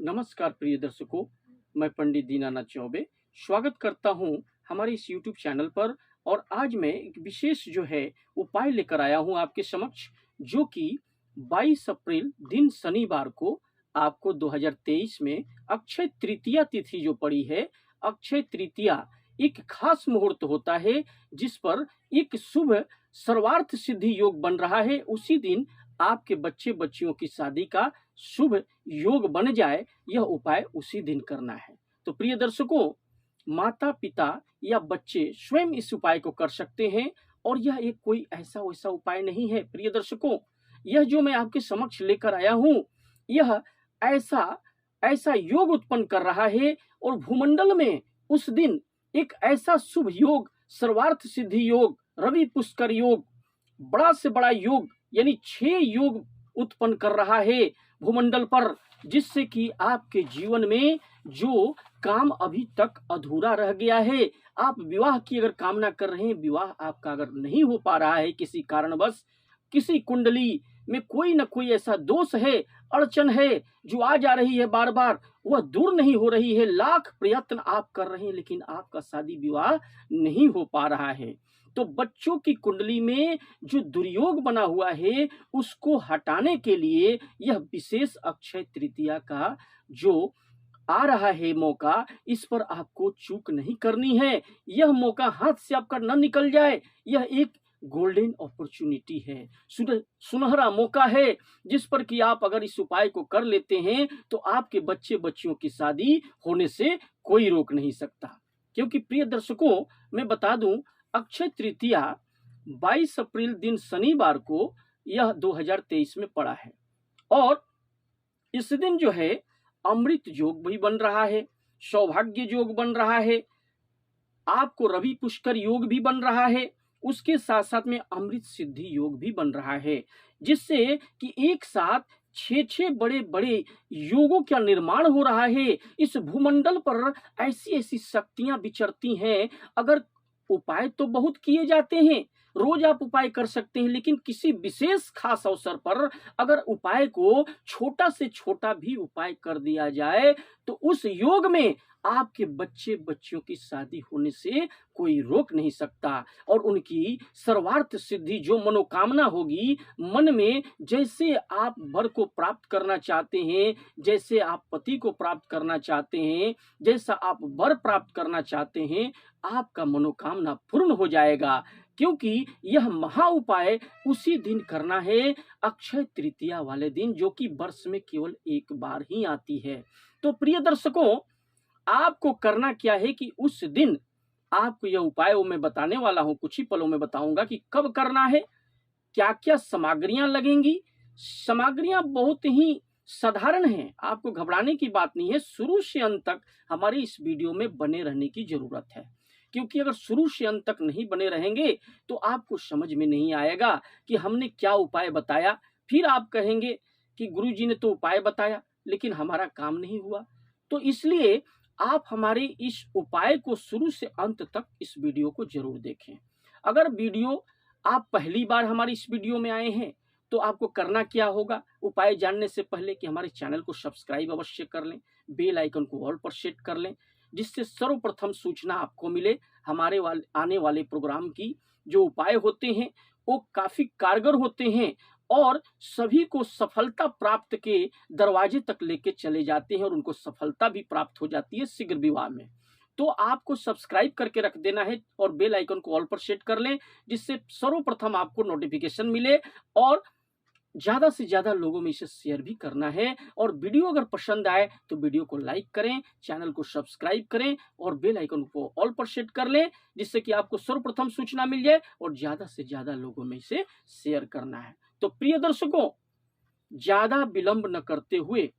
नमस्कार प्रिय दर्शकों, मैं पंडित दीनानाथ चौबे स्वागत करता हूं हमारे इस YouTube चैनल पर। और आज मैं एक विशेष जो है उपाय लेकर आया हूं आपके समक्ष, जो कि 22 अप्रैल दिन शनिवार को आपको 2023 में अक्षय तृतीया तिथि जो पड़ी है, अक्षय तृतीया एक खास मुहूर्त होता है जिस पर एक शुभ सर्वार्थ सिद्धि योग बन रहा है। उसी दिन आपके बच्चे बच्चियों की शादी का शुभ योग बन जाए, यह उपाय उसी दिन करना है। तो प्रिय दर्शकों, माता पिता या बच्चे स्वयं इस उपाय को कर सकते हैं और यह एक कोई ऐसा वैसा उपाय नहीं है। प्रिय दर्शकों, यह जो मैं आपके समक्ष लेकर आया हूं, यह ऐसा ऐसा योग उत्पन्न कर रहा है और भूमंडल में उस दिन एक ऐसा शुभ योग, सर्वार्थ सिद्धि योग, रवि पुष्कर योग, बड़ा से बड़ा योग यानी 6 योग उत्पन्न कर रहा है भूमंडल पर, जिससे कि आपके जीवन में जो काम अभी तक अधूरा रह गया है, आप विवाह की अगर कामना कर रहे हैं, विवाह आपका अगर नहीं हो पा रहा है किसी कारणवश, किसी कुंडली में कोई ना कोई ऐसा दोष है, अड़चन है जो आ जा रही है बार बार, वह दूर नहीं हो रही है, लाख प्रयत्न आप कर रहे हैं लेकिन आपका शादी विवाह नहीं हो पा रहा है, तो बच्चों की कुंडली में जो दुर्योग बना हुआ है उसको हटाने के लिए यह विशेष अक्षय तृतीया का जो आ रहा है मौका, इस पर आपको चूक नहीं करनी है। यह मौका हाथ से आपका न निकल जाए, यह एक गोल्डन अपॉर्चुनिटी है, सुनहरा मौका है, जिस पर कि आप अगर इस उपाय को कर लेते हैं तो आपके बच्चे बच्चियों की शादी होने से कोई रोक नहीं सकता। क्योंकि प्रिय दर्शकों, मैं बता दूं, अक्षय तृतीया 22 अप्रैल दिन शनिवार को यह 2023 में पड़ा है और इस दिन जो है अमृत योग भी बन रहा है, सौभाग्य योग बन रहा है, आपको रवि पुष्कर योग भी बन रहा है, उसके साथ साथ में अमृत सिद्धि योग भी बन रहा है, जिससे कि एक साथ 6 बड़े बड़े योगों का निर्माण हो रहा है। इस भूमंडल पर ऐसी ऐसी शक्तियां विचरती हैं। अगर उपाय तो बहुत किए जाते हैं, रोज आप उपाय कर सकते हैं, लेकिन किसी विशेष खास अवसर पर अगर उपाय को छोटा से छोटा भी उपाय कर दिया जाए तो उस योग में आपके बच्चे बच्चियों की शादी होने से कोई रोक नहीं सकता और उनकी सर्वार्थ सिद्धि, जो मनोकामना होगी मन में, जैसे आप वर को प्राप्त करना चाहते हैं, जैसे आप पति को प्राप्त करना चाहते हैं, जैसा आप वर प्राप्त करना चाहते हैं, आपका मनोकामना पूर्ण हो जाएगा। क्योंकि यह महा उपाय उसी दिन करना है, अक्षय तृतीया वाले दिन, जो कि वर्ष में केवल एक बार ही आती है। तो प्रिय दर्शकों, आपको करना क्या है कि उस दिन आपको यह उपाय मैं बताने वाला हूं, कुछ ही पलों में बताऊंगा कि कब करना है, क्या क्या सामग्रियां लगेंगी। सामग्रियां बहुत ही साधारण हैं, आपको घबराने की बात नहीं है। शुरू से अंत तक हमारे इस वीडियो में बने रहने की जरूरत है, क्योंकि अगर शुरू से अंत तक नहीं बने रहेंगे तो आपको समझ में नहीं आएगा कि हमने क्या उपाय बताया। फिर आप कहेंगे कि गुरुजी ने तो उपाय बताया लेकिन हमारा काम नहीं हुआ। तो इसलिए आप हमारे इस उपाय को शुरू से अंत तक इस वीडियो को जरूर देखें। अगर वीडियो आप पहली बार हमारे इस वीडियो में आए हैं तो आपको करना क्या होगा, उपाय जानने से पहले कि हमारे चैनल को सब्सक्राइब अवश्य कर लें, बेल आइकन को ऑल पर सेट कर लें, जिससे सर्वप्रथम सूचना आपको मिले हमारे आने वाले प्रोग्राम की। जो उपाय होते हैं वो काफी कारगर होते हैं और सभी को सफलता प्राप्त के दरवाजे तक लेके चले जाते हैं और उनको सफलता भी प्राप्त हो जाती है शीघ्र विवाह में। तो आपको सब्सक्राइब करके रख देना है और बेल आइकन को ऑल पर सेट कर लें, जिससे सर्वप्रथम आपको नोटिफिकेशन मिले और ज्यादा से ज्यादा लोगों में इसे शेयर भी करना है। और वीडियो अगर पसंद आए तो वीडियो को लाइक करें, चैनल को सब्सक्राइब करें और बेल आइकन को ऑल पर सेट कर लें, जिससे कि आपको सर्वप्रथम सूचना मिल जाए और ज्यादा से ज्यादा लोगों में इसे शेयर करना है। तो प्रिय दर्शकों, ज्यादा विलंब न करते हुए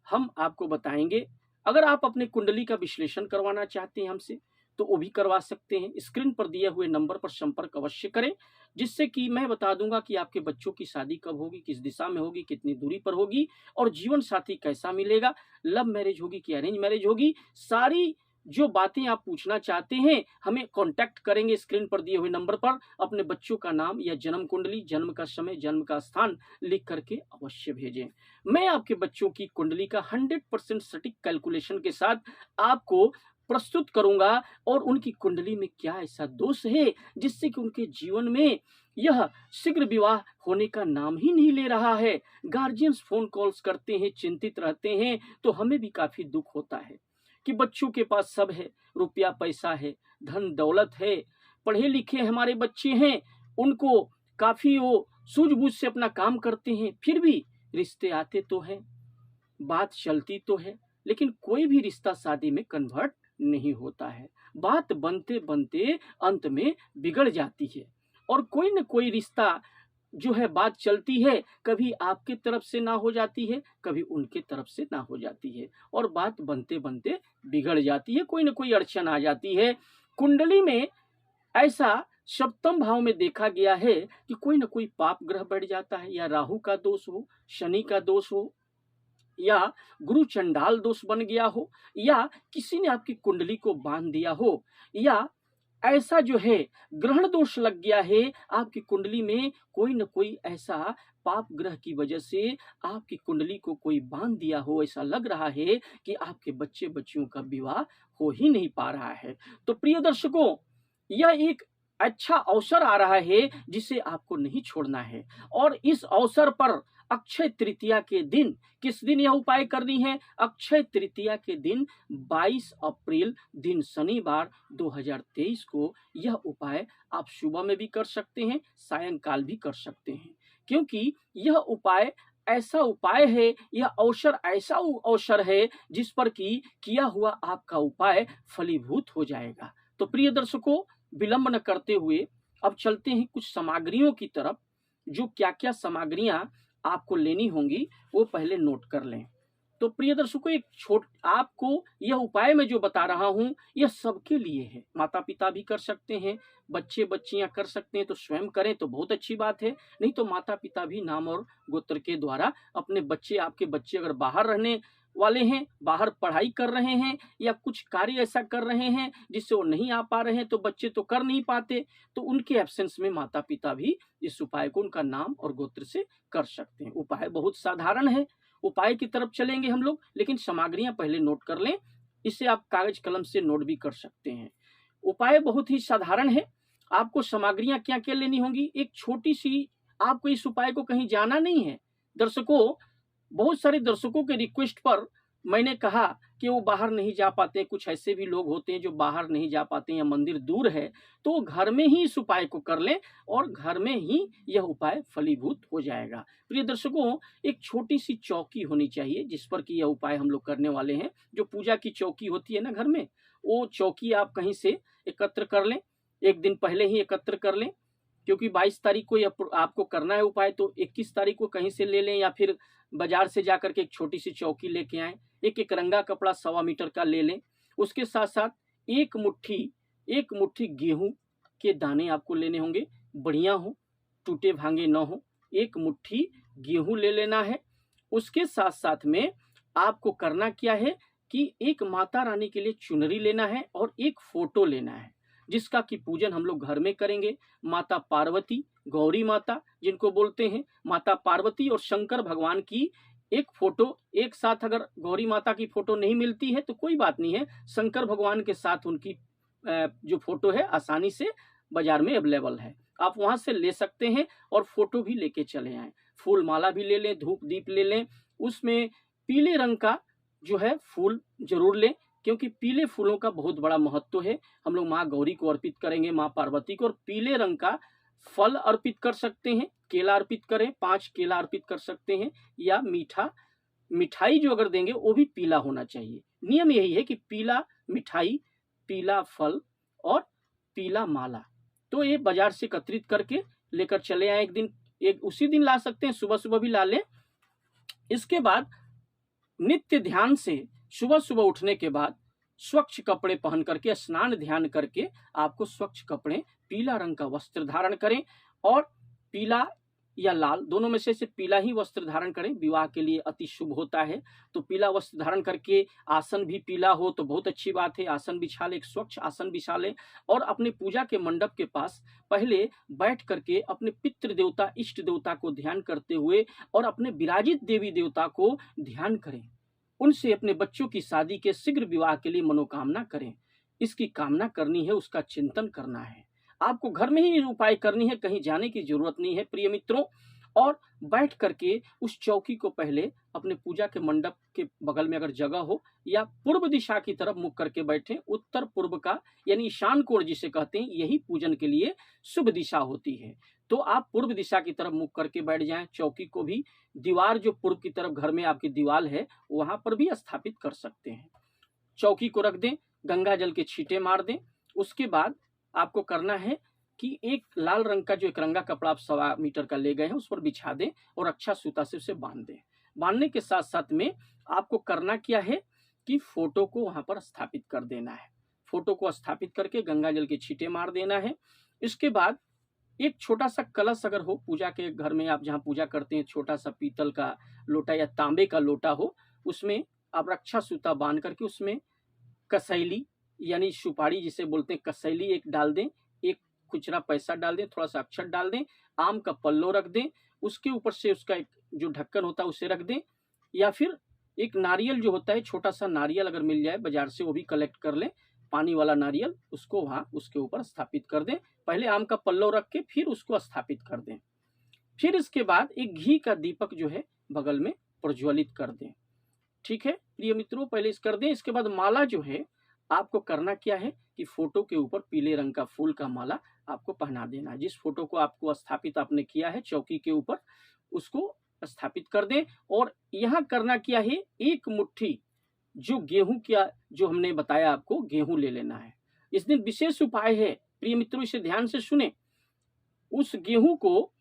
हम आपको बताएंगे। अगर आप अपने कुंडली का विश्लेषण करवाना चाहते हैं हमसे तो वो भी करवा सकते हैं। स्क्रीन पर दिए हुए नंबर पर संपर्क अवश्य करें, जिससे कि मैं बता दूंगा कि आपके बच्चों की शादी कब होगी, किस दिशा में होगी, कितनी दूरी पर होगी और जीवन साथी कैसा मिलेगा, लव मैरिज होगी कि अरेंज मैरिज होगी। सारी जो बातें आप पूछना चाहते हैं हमें कांटेक्ट करेंगे स्क्रीन पर दिए हुए नंबर पर। अपने बच्चों का नाम या जन्म कुंडली, जन्म का समय, जन्म का स्थान लिख करके अवश्य भेजें। मैं आपके बच्चों की कुंडली का 100% सटीक कैलकुलेशन के साथ आपको प्रस्तुत करूंगा और उनकी कुंडली में क्या ऐसा दोष है जिससे कि उनके जीवन में यह शीघ्र विवाह होने का नाम ही नहीं ले रहा है। गार्जियंस फोन कॉल्स करते हैं, चिंतित रहते हैं, तो हमें भी काफी दुख होता है कि बच्चों के पास सब है, रुपया पैसा है, धन दौलत है, पढ़े लिखे हमारे बच्चे हैं, उनको काफी वो सूझबूझ से अपना काम करते हैं, फिर भी रिश्ते आते तो हैं, बात चलती तो है, लेकिन कोई भी रिश्ता शादी में कन्वर्ट नहीं होता है। बात बनते बनते अंत में बिगड़ जाती है और कोई न कोई रिश्ता जो है बात चलती है, कभी आपके तरफ से ना हो जाती है, कभी उनके तरफ से ना हो जाती है और बात बनते बनते बिगड़ जाती है, कोई न कोई अड़चन आ जाती है। कुंडली में ऐसा सप्तम भाव में देखा गया है कि कोई न कोई पाप ग्रह बढ़ जाता है, या राहु का दोष हो, शनि का दोष हो, या गुरु चंडाल दोष बन गया हो, या किसी ने आपकी कुंडली को बांध दिया हो, या ऐसा जो है ग्रहण दोष लग गया है आपकी कुंडली में, कोई न कोई ऐसा पाप ग्रह की वजह से आपकी कुंडली को कोई बांध दिया हो। ऐसा लग रहा है कि आपके बच्चे बच्चियों का विवाह हो ही नहीं पा रहा है। तो प्रिय दर्शकों, यह एक अच्छा अवसर आ रहा है जिसे आपको नहीं छोड़ना है। और इस अवसर पर अक्षय तृतीया के दिन, किस दिन यह उपाय करनी है? अक्षय तृतीया के दिन 22 अप्रैल दिन शनिवार 2023 को यह उपाय आप सुबह में भी कर सकते हैं, सायंकाल भी कर सकते हैं, क्योंकि यह उपाय ऐसा उपाय है, यह अवसर ऐसा अवसर है जिस पर कि किया हुआ आपका उपाय फलीभूत हो जाएगा। तो प्रिय दर्शकों, विलंब न करते हुए अब चलते हैं कुछ सामग्रियों की तरफ। जो क्या क्या सामग्रियां आपको लेनी होंगी वो पहले नोट कर लें। तो प्रिय दर्शकों, आपको यह उपाय मैं जो बता रहा हूं यह सबके लिए है। माता पिता भी कर सकते हैं, बच्चे बच्चियां कर सकते हैं, तो स्वयं करें तो बहुत अच्छी बात है, नहीं तो माता पिता भी नाम और गोत्र के द्वारा अपने बच्चे, आपके बच्चे अगर बाहर रहने वाले हैं, बाहर पढ़ाई कर रहे हैं, या कुछ कार्य ऐसा कर रहे हैं जिससे वो नहीं आ पा रहे हैं, तो बच्चे तो कर नहीं पाते, तो उनके एब्सेंस में माता पिता भी इस उपाय को उनका नाम और गोत्र से कर सकते हैं। उपाय बहुत साधारण है, उपाय की तरफ चलेंगे हम लोग, लेकिन सामग्रियां पहले नोट कर लें। इसे आप कागज कलम से नोट भी कर सकते हैं। उपाय बहुत ही साधारण है। आपको सामग्रियां क्या क्या लेनी होंगी? एक छोटी सी, आपको इस उपाय को कहीं जाना नहीं है। दर्शकों, बहुत सारे दर्शकों के रिक्वेस्ट पर मैंने कहा कि वो बाहर नहीं जा पाते, कुछ ऐसे भी लोग होते हैं जो बाहर नहीं जा पाते या मंदिर दूर है, तो घर में ही इस उपाय को कर लें और घर में ही यह उपाय फलीभूत हो जाएगा। प्रिय दर्शकों, एक छोटी सी चौकी होनी चाहिए जिस पर कि यह उपाय हम लोग करने वाले हैं। जो पूजा की चौकी होती है ना घर में, वो चौकी आप कहीं से एकत्र कर लें, एक दिन पहले ही एकत्र कर लें, क्योंकि 22 तारीख को आपको करना है उपाय, तो 21 तारीख को कहीं से ले लें या फिर बाजार से जाकर के एक छोटी सी चौकी लेके आएं। एक रंगा कपड़ा 1.25 मीटर का ले लें। उसके साथ साथ एक मुट्ठी गेहूं के दाने आपको लेने होंगे, बढ़िया हो, टूटे भांगे न हो। एक मुट्ठी गेहूं ले लेना है। उसके साथ साथ में आपको करना क्या है कि एक माता रानी के लिए चुनरी लेना है और एक फोटो लेना है, जिसका कि पूजन हम लोग घर में करेंगे। माता पार्वती, गौरी माता जिनको बोलते हैं, माता पार्वती और शंकर भगवान की एक फोटो एक साथ, अगर गौरी माता की फोटो नहीं मिलती है तो कोई बात नहीं है, शंकर भगवान के साथ उनकी जो फोटो है आसानी से बाजार में अवेलेबल है, आप वहां से ले सकते हैं और फोटो भी लेके चले आए। फूल माला भी ले लें, धूप दीप ले लें। उसमें पीले रंग का जो है फूल जरूर लें, क्योंकि पीले फूलों का बहुत बड़ा महत्व है। हम लोग माँ गौरी को अर्पित करेंगे, माँ पार्वती को, और पीले रंग का फल अर्पित कर सकते हैं। केला अर्पित करें, 5 केला अर्पित कर सकते हैं, या मिठाई जो अगर देंगे वो भी पीला होना चाहिए। नियम यही है कि पीला मिठाई, पीला फल और पीला माला, तो ये बाजार से एकत्रित करके लेकर चले आए। एक उसी दिन ला सकते हैं, सुबह सुबह भी ला लें। इसके बाद नित्य ध्यान से सुबह सुबह उठने के बाद स्वच्छ कपड़े पहन करके, स्नान ध्यान करके, आपको स्वच्छ कपड़े, पीला रंग का वस्त्र धारण करें और पीला या लाल, दोनों में से पीला ही वस्त्र धारण करें, विवाह के लिए अति शुभ होता है। तो पीला वस्त्र धारण करके आसन भी पीला हो तो बहुत अच्छी बात है, आसन बिछा लें, एक स्वच्छ आसन बिछा लें और अपने पूजा के मंडप के पास पहले बैठ करके अपने पितृ देवता, इष्ट देवता को ध्यान करते हुए और अपने विराजित देवी देवता को ध्यान करें। उनसे अपने बच्चों की शादी के शीघ्र विवाह के लिए मनोकामना करें। इसकी कामना करनी है, उसका चिंतन करना है। आपको घर में ही उपाय करनी है, कहीं जाने की जरूरत नहीं है प्रिय मित्रों। और बैठ करके उस चौकी को पहले अपने पूजा के मंडप के बगल में अगर जगह हो या पूर्व दिशा की तरफ मुख करके बैठें। उत्तर पूर्व का यानी ईशान कोण जिसे कहते हैं, यही पूजन के लिए शुभ दिशा होती है। तो आप पूर्व दिशा की तरफ मुख करके बैठ जाएं। चौकी को भी दीवार जो पूर्व की तरफ घर में आपकी दीवार है वहां पर भी स्थापित कर सकते हैं। चौकी को रख दें, गंगा जल के छींटे मार दें। उसके बाद आपको करना है कि एक लाल रंग का जो एक रंगा कपड़ा आप 1.25 मीटर का ले गए हैं उस पर बिछा दें और अच्छा सूता से उसे बांध दें। बांधने के साथ साथ में आपको करना क्या है कि फोटो को वहां पर स्थापित कर देना है। फोटो को स्थापित करके गंगा जल के छींटे मार देना है। इसके बाद एक छोटा सा कलश अगर हो, पूजा के घर में आप जहाँ पूजा करते हैं, छोटा सा पीतल का लोटा या तांबे का लोटा हो, उसमें आप रक्षा सूता बांध करके उसमें कसैली यानी सुपारी जिसे बोलते हैं, कसैली एक डाल दें, एक खुचरा पैसा डाल दें, थोड़ा सा अक्षत डाल दें, आम का पल्लो रख दें, उसके ऊपर से उसका एक जो ढक्कन होता है उसे रख दें, या फिर एक नारियल जो होता है, छोटा सा नारियल अगर मिल जाए बाजार से वो भी कलेक्ट कर लें, पानी वाला नारियल, उसको वहां उसके ऊपर स्थापित कर दें। पहले आम का पल्लो रख के फिर उसको स्थापित कर दें। फिर इसके बाद एक घी का दीपक जो है बगल में प्रज्वलित कर दें। ठीक है प्रिय मित्रों, पहले इस कर दें। इसके बाद माला जो है आपको करना क्या है कि फोटो के ऊपर पीले रंग का फूल का माला आपको पहना देना है। जिस फोटो को आपको स्थापित आपने किया है चौकी के ऊपर, उसको स्थापित कर दें। और यहाँ करना क्या है, एक मुट्ठी जो गेहूं का जो हमने बताया आपको, गेहूं ले लेना है। इस दिन विशेष उपाय है प्रिय मित्रों, इसे ध्यान से सुने। उस गेहूं को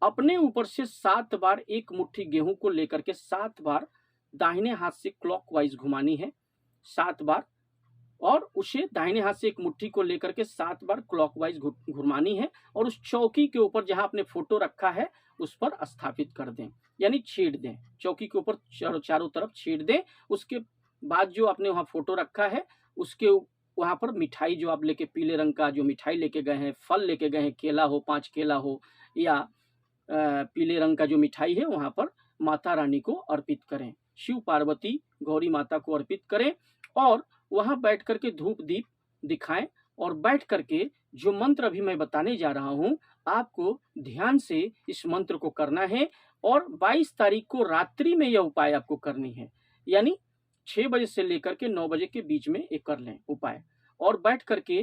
अपने ऊपर से 7 बार, एक मुट्ठी गेहूं को लेकर के 7 बार दाहिने हाथ से क्लॉकवाइज घुमानी है, 7 बार। और उसे दाहिने हाथ से एक मुट्ठी को लेकर के 7 बार क्लॉकवाइज घुमानी है और उस चौकी के ऊपर जहां आपने फोटो रखा है उस पर स्थापित कर दें, यानी छेड़ दें। चौकी के ऊपर चारों तरफ छेड़ दें। उसके बाद जो आपने वहां फोटो रखा है उसके वहां पर मिठाई जो आप लेके, पीले रंग का जो मिठाई लेके गए हैं, फल लेके गए हैं, केला हो, 5 केला हो या पीले रंग का जो मिठाई है, वहां पर माता रानी को अर्पित करें। शिव पार्वती गौरी माता को अर्पित करें और वहां बैठ करके धूप दीप दिखाएं। और बैठ करके जो मंत्र अभी मैं बताने जा रहा हूं, आपको ध्यान से इस मंत्र को करना है। और 22 तारीख को रात्रि में यह उपाय आपको करनी है, यानी 6 बजे से लेकर के 9 बजे के बीच में ये कर लें उपाय। और बैठ करके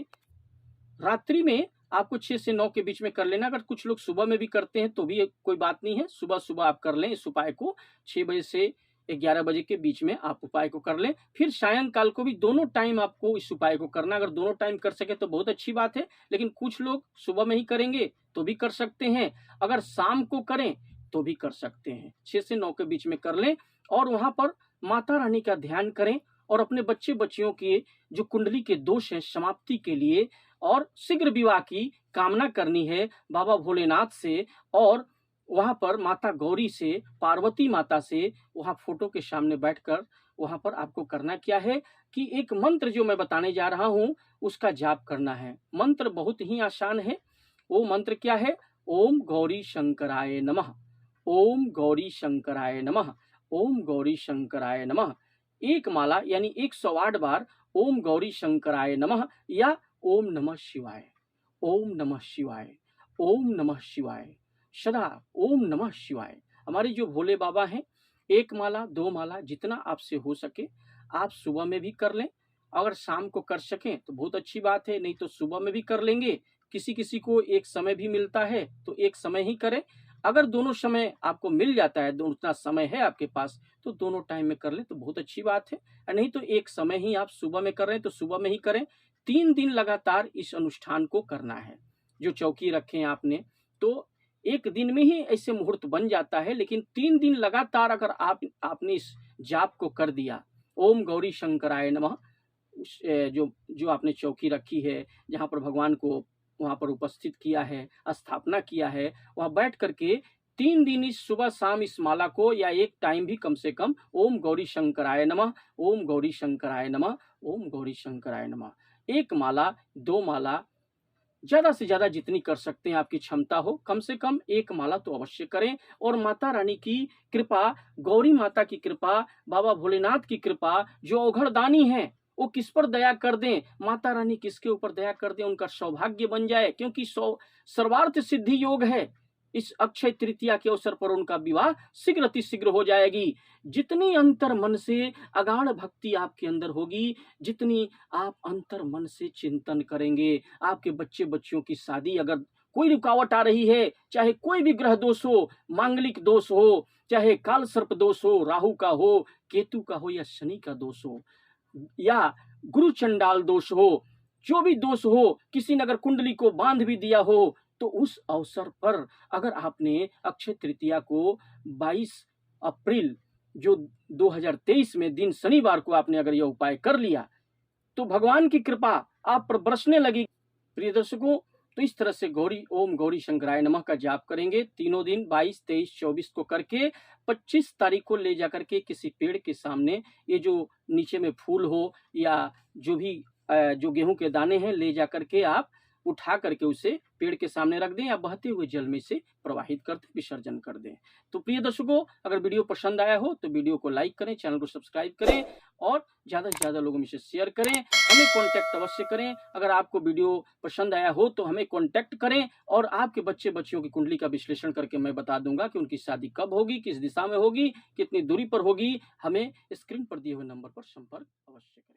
रात्रि में आपको 6 से 9 के बीच में कर लेना। अगर कुछ लोग सुबह में भी करते हैं तो भी कोई बात नहीं है, सुबह सुबह आप कर लें इस उपाय को। 6 बजे से 11 बजे के बीच में आप उपाय को कर लें। फिर सायंकाल को भी, दोनों टाइम आपको इस उपाय को करना। अगर दोनों टाइम कर सके तो बहुत अच्छी बात है, लेकिन कुछ लोग सुबह में ही करेंगे तो भी कर सकते हैं, अगर शाम को करें तो भी कर सकते हैं। 6 से 9 के बीच में कर लें और वहां पर माता रानी का ध्यान करें और अपने बच्चे बच्चियों के जो कुंडली के दोष हैं समाप्ति के लिए और शीघ्र विवाह की कामना करनी है बाबा भोलेनाथ से। और वहां पर माता गौरी से, पार्वती माता से, वहां फोटो के सामने बैठकर वहां पर आपको करना क्या है कि एक मंत्र जो मैं बताने जा रहा हूं उसका जाप करना है। मंत्र बहुत ही आसान है। वो मंत्र क्या है, ओम गौरी शंकराय नमः, ओम गौरी शंकराय नमः, ओम गौरी शंकराय नमः। एक माला यानी 108 बार ओम गौरी शंकराय नमः या ओम नमः शिवाय, ओम नमः शिवाय, ओम नमः शिवाय, सदा ओम नमः शिवाय। हमारे जो भोले बाबा हैं, 1 माला 2 माला जितना आपसे हो सके आप सुबह में भी कर लें। अगर शाम को कर सकें तो बहुत अच्छी बात है, नहीं तो सुबह में भी कर लेंगे। किसी किसी को एक समय भी मिलता है तो एक समय ही करें। अगर दोनों समय आपको मिल जाता है, उतना समय है आपके पास, तो दोनों टाइम में कर लें तो बहुत अच्छी बात है। नहीं तो एक समय ही आप सुबह में कर रहे हैं तो सुबह में ही करें। 3 दिन लगातार इस अनुष्ठान को करना है। जो चौकी रखें आपने, तो एक दिन में ही ऐसे मुहूर्त बन जाता है, लेकिन 3 दिन लगातार अगर आपने इस जाप को कर दिया, ओम गौरी शंकराय नमः, जो जो आपने चौकी रखी है, जहाँ पर भगवान को वहाँ पर उपस्थित किया है, स्थापना किया है, वहाँ बैठ करके 3 दिन इस सुबह शाम इस माला को या एक टाइम भी कम से कम ओम गौरी शंकराय नमः, ओम गौरी शंकराय नमः, ओम गौरी शंकराय नमः, 1 माला, 2 माला, ज़्यादा से ज़्यादा जितनी कर सकते हैं आपकी क्षमता हो, कम से कम 1 माला तो अवश्य करें। और माता रानी की कृपा, गौरी माता की कृपा, बाबा भोलेनाथ की कृपा, जो अवघड़दानी हैं, वो किस पर दया कर दें, माता रानी किसके ऊपर दया कर दें, उनका सौभाग्य बन जाए, क्योंकि सर्वार्थ सिद्धि योग है। इस अक्षय तृतीया के अवसर पर उनका विवाह शीघ्र अतिशीघ्र हो जाएगी। जितनी अंतर मन से अगाढ़ भक्ति आपके अंदर होगी, जितनी आप अंतर मन से चिंतन करेंगे, आपके बच्चे बच्चियों की शादी, अगर कोई रुकावट आ रही है, चाहे कोई भी ग्रह दोष हो, मांगलिक दोष हो, चाहे काल सर्प दोष हो, राहु का हो, केतु का हो या शनि का दोष हो, या गुरु चंडाल दोष हो, जो भी दोष हो, किसी ने अगर कुंडली को बांध भी दिया हो, तो उस अवसर पर अगर आपने अक्षय तृतीया को 22 अप्रैल जो 2023 में दिन शनिवार को आपने अगर यह उपाय कर लिया, तो भगवान की कृपा आप पर बरसने लगी। प्रिय दर्शकों, तो इस तरह से ओम गौरी शंकराय नमः का जाप करेंगे तीनों दिन, 22, 23, 24 को करके 25 तारीख को ले जाकर के किसी पेड़ के सामने, ये जो नीचे में फूल हो या जो भी जो गेहूं के दाने हैं, ले जाकर के आप उठा करके उसे पेड़ के सामने रख दें या बहते हुए जल में से प्रवाहित कर दें, विसर्जन कर दें। तो प्रिय दर्शकों, अगर वीडियो पसंद आया हो तो वीडियो को लाइक करें, चैनल को सब्सक्राइब करें और ज़्यादा से ज़्यादा लोगों में से शेयर करें। हमें कॉन्टैक्ट अवश्य करें। अगर आपको वीडियो पसंद आया हो तो हमें कॉन्टैक्ट करें और आपके बच्चे बच्चियों की कुंडली का विश्लेषण करके मैं बता दूंगा कि उनकी शादी कब होगी, किस दिशा में होगी, कितनी दूरी पर होगी। हमें स्क्रीन पर दिए हुए नंबर पर संपर्क अवश्य करें।